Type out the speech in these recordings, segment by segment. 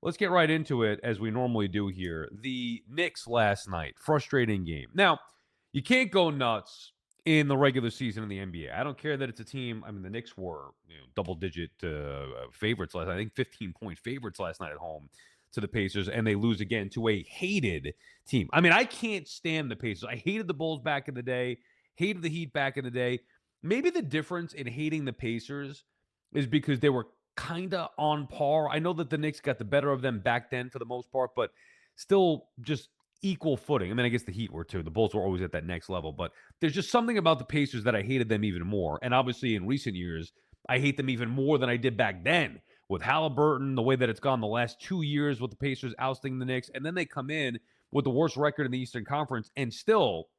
let's get right into it as we normally do here. The Knicks last night, frustrating game. Now, you can't go nuts in the regular season in the NBA. I don't care that it's a team. I mean, the Knicks were double-digit favorites last night. I think 15-point favorites last night at home to the Pacers, and they lose again to a hated team. I mean, I can't stand the Pacers. I hated the Bulls back in the day, hated the Heat back in the day. Maybe the difference in hating the Pacers is because they were kind of on par. I know that the Knicks got the better of them back then for the most part, but still just equal footing. I mean, I guess the Heat were too. The Bulls were always at that next level, but there's just something about the Pacers that I hated them even more. And obviously, in recent years, I hate them even more than I did back then with Halliburton, the way that it's gone the last 2 years with the Pacers ousting the Knicks. And then they come in with the worst record in the Eastern Conference and still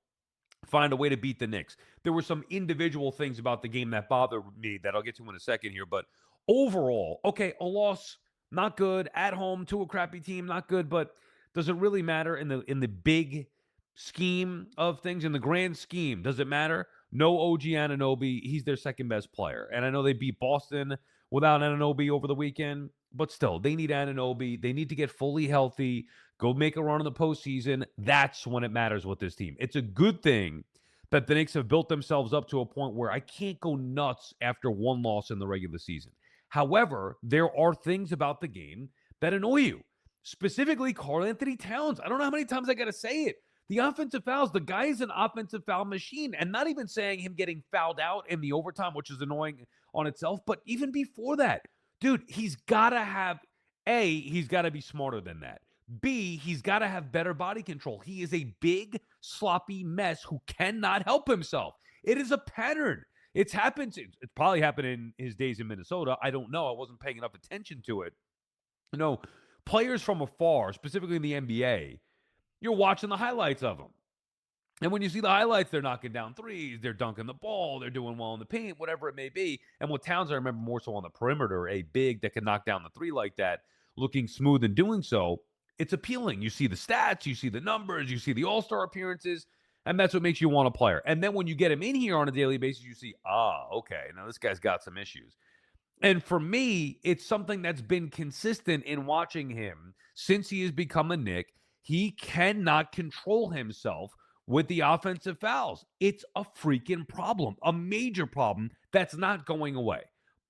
find a way to beat the Knicks. There were some individual things about the game that bothered me that I'll get to in a second here, but overall, okay, a loss, not good. At home to a crappy team, not good, but does it really matter in the big scheme of things, in the grand scheme? Does it matter? No OG Anunoby, he's their second best player. And I know they beat Boston without Anunoby over the weekend, but still, they need Anunoby. They need to get fully healthy, go make a run in the postseason. That's when it matters with this team. It's a good thing that the Knicks have built themselves up to a point where I can't go nuts after one loss in the regular season. However, there are things about the game that annoy you. Specifically, Karl-Anthony Towns. I don't know how many times I got to say it. The offensive fouls, the guy is an offensive foul machine. And not even saying him getting fouled out in the overtime, which is annoying on itself, but even before that, dude, he's got to have, A, he's got to be smarter than that. B, he's got to have better body control. He is a big, sloppy mess who cannot help himself. It is a pattern. It's happened. It's probably happened in his days in Minnesota. I don't know. I wasn't paying enough attention to it. Players from afar, specifically in the NBA, you're watching the highlights of them. And when you see the highlights, they're knocking down threes, they're dunking the ball, they're doing well in the paint, whatever it may be. And with Towns, I remember more so on the perimeter, a big that can knock down the three like that, looking smooth and doing so. It's appealing. You see the stats, you see the numbers, you see the all-star appearances, and that's what makes you want a player. And then when you get him in here on a daily basis, you see, okay, now this guy's got some issues. And for me, it's something that's been consistent in watching him since he has become a Knick. He cannot control himself with the offensive fouls. It's a freaking problem, a major problem that's not going away.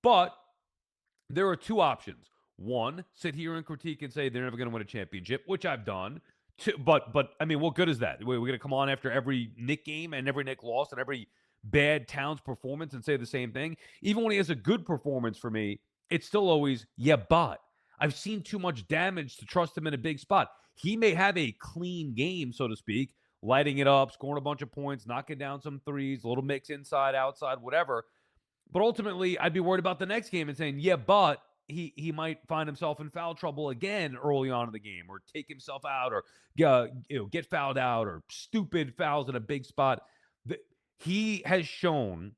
But there are two options. One, sit here and critique and say they're never going to win a championship, which I've done. Two, but I mean, what good is that? We're going to come on after every Knick game and every Knick loss and every bad Towns performance and say the same thing? Even when he has a good performance for me, it's still always, yeah, but I've seen too much damage to trust him in a big spot. He may have a clean game, so to speak, lighting it up, scoring a bunch of points, knocking down some threes, a little mix inside, outside, whatever. But ultimately, I'd be worried about the next game and saying, yeah, but he might find himself in foul trouble again early on in the game, or take himself out, or get fouled out, or stupid fouls in a big spot. He has shown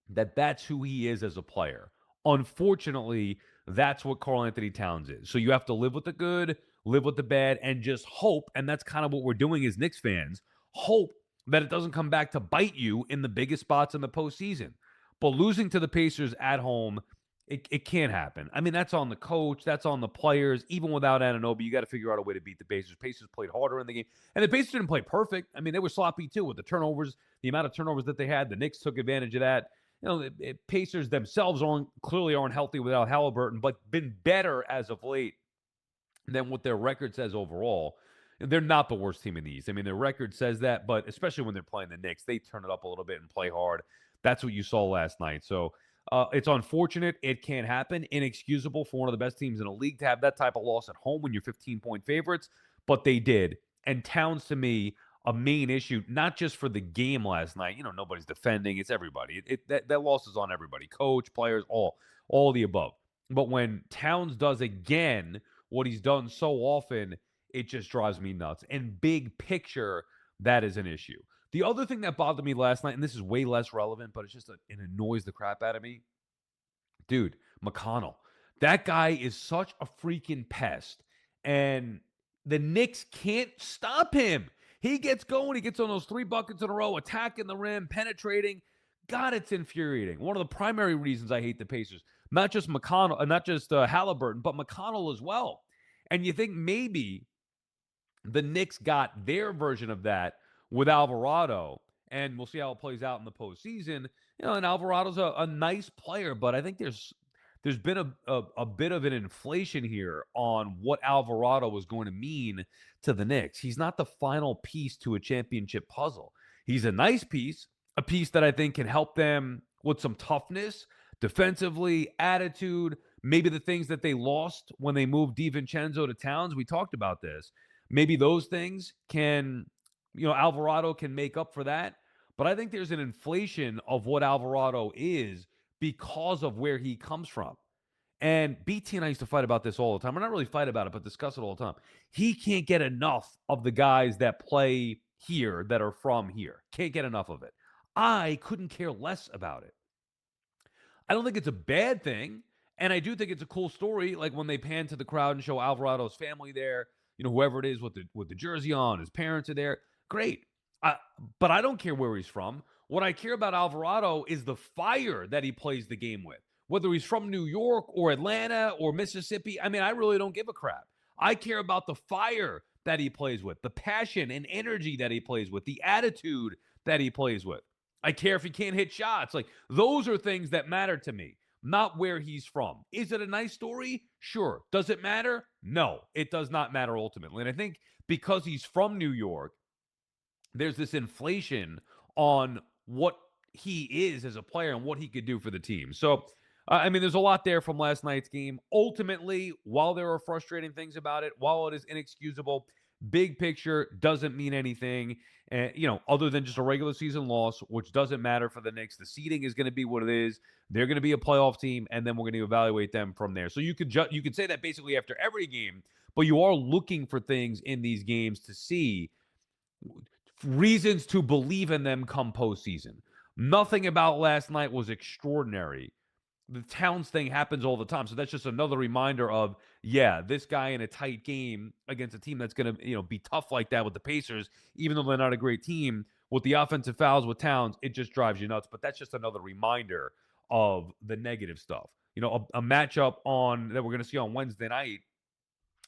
that that's who he is as a player. Unfortunately, that's what Karl-Anthony Towns is. So you have to live with the good, live with the bad, and just hope, and that's kind of what we're doing as Knicks fans, hope that it doesn't come back to bite you in the biggest spots in the postseason. But losing to the Pacers at home, it can't happen. I mean, that's on the coach. That's on the players. Even without Anunoby, you got to figure out a way to beat the Pacers. Pacers played harder in the game. And the Pacers didn't play perfect. I mean, they were sloppy too with the turnovers, the amount of turnovers that they had. The Knicks took advantage of that. The Pacers themselves clearly aren't healthy without Halliburton, but been better as of late than what their record says overall. They're not the worst team in the East. I mean, their record says that, but especially when they're playing the Knicks, they turn it up a little bit and play hard. That's what you saw last night. So it's unfortunate. It can't happen. Inexcusable for one of the best teams in the league to have that type of loss at home when you're 15-point favorites, but they did. And Towns, to me, a main issue, not just for the game last night. Nobody's defending. It's everybody. That loss is on everybody. Coach, players, all the above. But when Towns does again what he's done so often, it just drives me nuts. And big picture, that is an issue. The other thing that bothered me last night, and this is way less relevant, but it annoys the crap out of me. Dude, McConnell. That guy is such a freaking pest. And the Knicks can't stop him. He gets going. He gets on those 3 buckets in a row, attacking the rim, penetrating. God, it's infuriating. One of the primary reasons I hate the Pacers. Not just McConnell, not just Halliburton, but McConnell as well. And you think maybe the Knicks got their version of that with Alvarado, and we'll see how it plays out in the postseason. And Alvarado's a nice player, but I think there's been a bit of an inflation here on what Alvarado was going to mean to the Knicks. He's not the final piece to a championship puzzle. He's a nice piece, a piece that I think can help them with some toughness, defensively, attitude, maybe the things that they lost when they moved DiVincenzo to Towns. We talked about this. Maybe those things can, Alvarado can make up for that. But I think there's an inflation of what Alvarado is because of where he comes from. And BT and I used to fight about this all the time. We're not really fight about it, but discuss it all the time. He can't get enough of the guys that play here that are from here. Can't get enough of it. I couldn't care less about it. I don't think it's a bad thing. And I do think it's a cool story. Like when they pan to the crowd and show Alvarado's family there, whoever it is with the jersey on, his parents are there. Great. But I don't care where he's from. What I care about Alvarado is the fire that he plays the game with. Whether he's from New York or Atlanta or Mississippi, I really don't give a crap. I care about the fire that he plays with, the passion and energy that he plays with, the attitude that he plays with. I care if he can't hit shots. Like, those are things that matter to me, not where he's from. Is it a nice story? Sure. Does it matter? No, it does not matter ultimately. And I think because he's from New York, there's this inflation on what he is as a player and what he could do for the team. So, there's a lot there from last night's game. Ultimately, while there are frustrating things about it, while it is inexcusable, big picture doesn't mean anything, other than just a regular season loss, which doesn't matter for the Knicks. The seeding is going to be what it is. They're going to be a playoff team, and then we're going to evaluate them from there. So you could say that basically after every game, but you are looking for things in these games to see reasons to believe in them come postseason. Nothing about last night was extraordinary. The Towns thing happens all the time. So that's just another reminder of, this guy in a tight game against a team that's going to, be tough like that with the Pacers, even though they're not a great team, with the offensive fouls with Towns, it just drives you nuts. But that's just another reminder of the negative stuff. A matchup that we're going to see on Wednesday night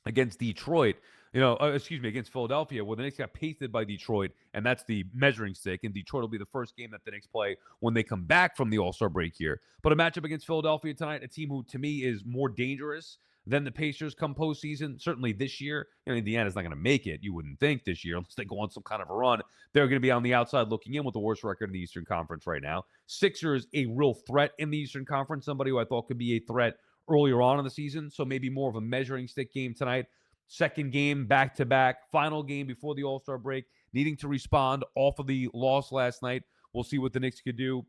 against Detroit, against Philadelphia, where the Knicks got pasted by Detroit, and that's the measuring stick. And Detroit will be the first game that the Knicks play when they come back from the All-Star break here. But a matchup against Philadelphia tonight, a team who, to me, is more dangerous than the Pacers come postseason. Certainly this year, Indiana's not going to make it, you wouldn't think, this year, unless they go on some kind of a run. They're going to be on the outside looking in with the worst record in the Eastern Conference right now. Sixers, a real threat in the Eastern Conference, somebody who I thought could be a threat earlier on in the season, so maybe more of a measuring stick game tonight. Second game back-to-back, final game before the All-Star break, needing to respond off of the loss last night. We'll see what the Knicks could do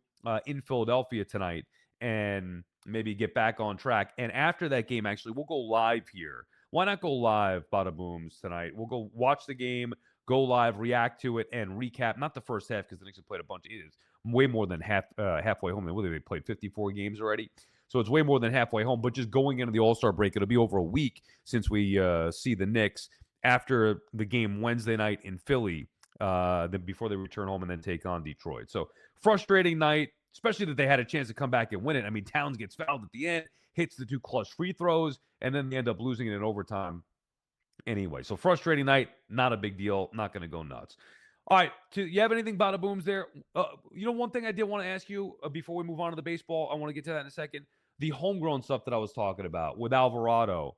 in Philadelphia tonight and maybe get back on track. And after that game, actually, we'll go live here. Why not go live, Badabooms, tonight? We'll go watch the game, go live, react to it, and recap. Not the first half, because the Knicks have played a bunch. It is way more than halfway home. They played 54 games already. So it's way more than halfway home. But just going into the All-Star break, it'll be over a week since we see the Knicks after the game Wednesday night in Philly, before they return home and then take on Detroit. So frustrating night, especially that they had a chance to come back and win it. Towns gets fouled at the end, hits the two clutch free throws, and then they end up losing it in overtime anyway. So frustrating night, not a big deal, not going to go nuts. All right, you have anything Badabooms there? One thing I did want to ask you before we move on to the baseball, I want to get to that in a second. The homegrown stuff that I was talking about with Alvarado,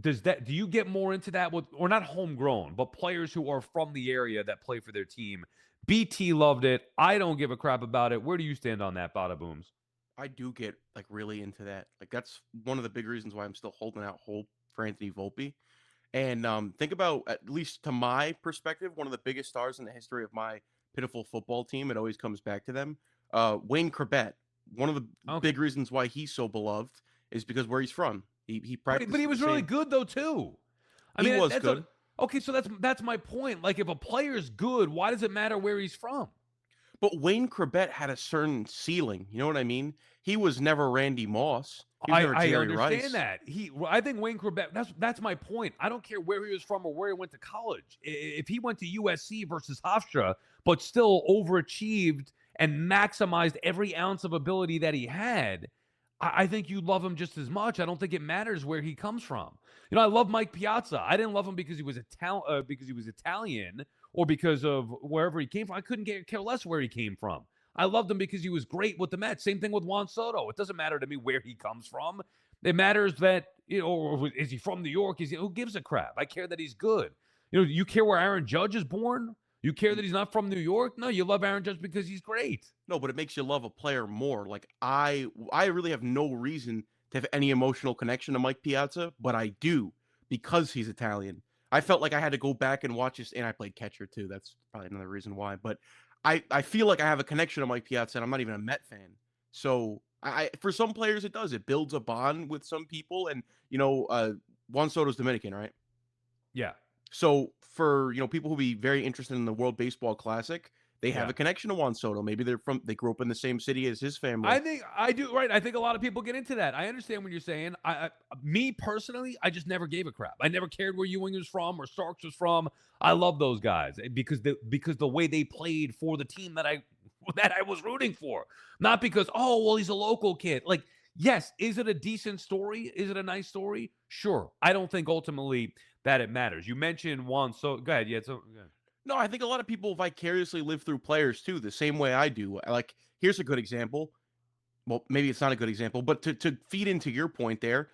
do you get more into that with, or not homegrown, but players who are from the area that play for their team? BT loved it. I don't give a crap about it. Where do you stand on that, Badabooms? I do get really into that. That's one of the big reasons why I'm still holding out hope for Anthony Volpe. And think about, at least to my perspective, one of the biggest stars in the history of my pitiful football team. It always comes back to them. Wayne Corbett. One of the big reasons why he's so beloved is because where he's from. He practiced, but he was really good though too. He was good. Okay, so that's my point. Like, if a player's good, why does it matter where he's from? But Wayne Corbett had a certain ceiling. You know what I mean? He was never Randy Moss. I understand that. I think Wayne Corbett, that's my point. I don't care where he was from or where he went to college. If he went to USC versus Hofstra, but still overachieved and maximized every ounce of ability that he had, I think you love him just as much. I don't think it matters where he comes from. You know, I love Mike Piazza. I didn't love him because he was Italian or because of wherever he came from. I couldn't care less where he came from. I loved him because he was great with the Mets. Same thing with Juan Soto. It doesn't matter to me where he comes from. It matters that, or is he from New York? Who gives a crap? I care that he's good. You care where Aaron Judge is born? You care that he's not from New York? No, you love Aaron Judge because he's great. No, but it makes you love a player more. Like I really have no reason to have any emotional connection to Mike Piazza, but I do because he's Italian. I felt like I had to go back and watch this, and I played catcher too. That's probably another reason why. But I feel like I have a connection to Mike Piazza, and I'm not even a Met fan. So for some players it does. It builds a bond with some people, and Juan Soto's Dominican, right? Yeah. So for people who be very interested in the World Baseball Classic, they have Yeah. a connection to Juan Soto. Maybe they grew up in the same city as his family. I think I do, right. I think a lot of people get into that. I understand what you're saying. Me personally, I just never gave a crap. I never cared where Ewing was from or Starks was from. I love those guys because the way they played for the team that I was rooting for. Not because, oh, well, he's a local kid. Like, yes, is it a decent story? Is it a nice story? Sure. I don't think ultimately that it matters. You mentioned Juan, so go ahead. Yeah, go ahead. No, I think a lot of people vicariously live through players too, the same way I do. Like, here's a good example. Well, maybe it's not a good example, but to feed into your point there,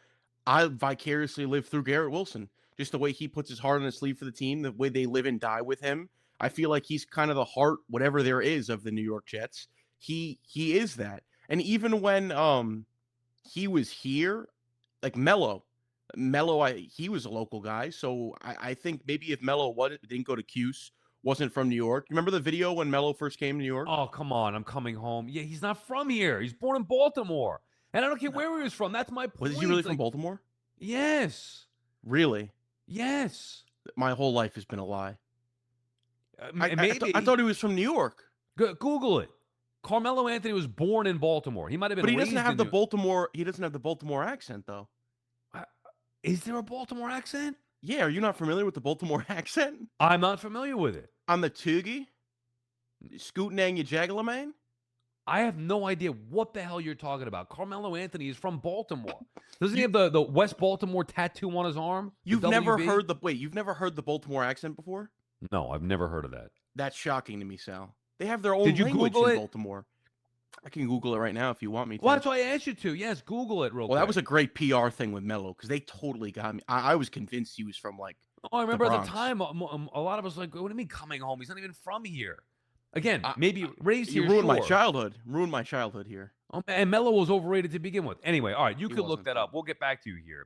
I vicariously live through Garrett Wilson. Just the way he puts his heart on his sleeve for the team, the way they live and die with him. I feel like he's kind of the heart, whatever there is, of the New York Jets. He is that. And even when he was here, like Melo, he was a local guy. So I think maybe if Melo didn't go to Cuse, wasn't from New York. You remember the video when Melo first came to New York? Oh, come on. I'm coming home. Yeah, he's not from here. He's born in Baltimore. And I don't care where he was from. That's my point. Was he really from Baltimore? Yes. Really? Yes. My whole life has been a lie. Maybe. I thought he was from New York. Google it. Carmelo Anthony was born in Baltimore. He might have been But he raised doesn't have in the Baltimore. He doesn't have the Baltimore accent, though. Is there a Baltimore accent? Yeah, are you not familiar with the Baltimore accent? I'm not familiar with it. On the Toogie? Scootin' and your Jagalaman? I have no idea what the hell you're talking about. Carmelo Anthony is from Baltimore. Doesn't he have the West Baltimore tattoo on his arm? You've never heard you've never heard the Baltimore accent before? No, I've never heard of that. That's shocking to me, Sal. They have their own Did you language Google in it? Baltimore. I can Google it right now if you want me to. Well, that's why I asked you to. Yes, Google it real quick. Well, that was a great PR thing with Melo because they totally got me. I was convinced he was from like. Oh, I remember the at the Bronx. time, a lot of us like, what do you mean coming home? He's not even from here. Again, maybe raised here. You ruined my sure. childhood. Ruined my childhood here. And Melo was overrated to begin with. Anyway, all right, you could look wasn't, that up. We'll get back to you here.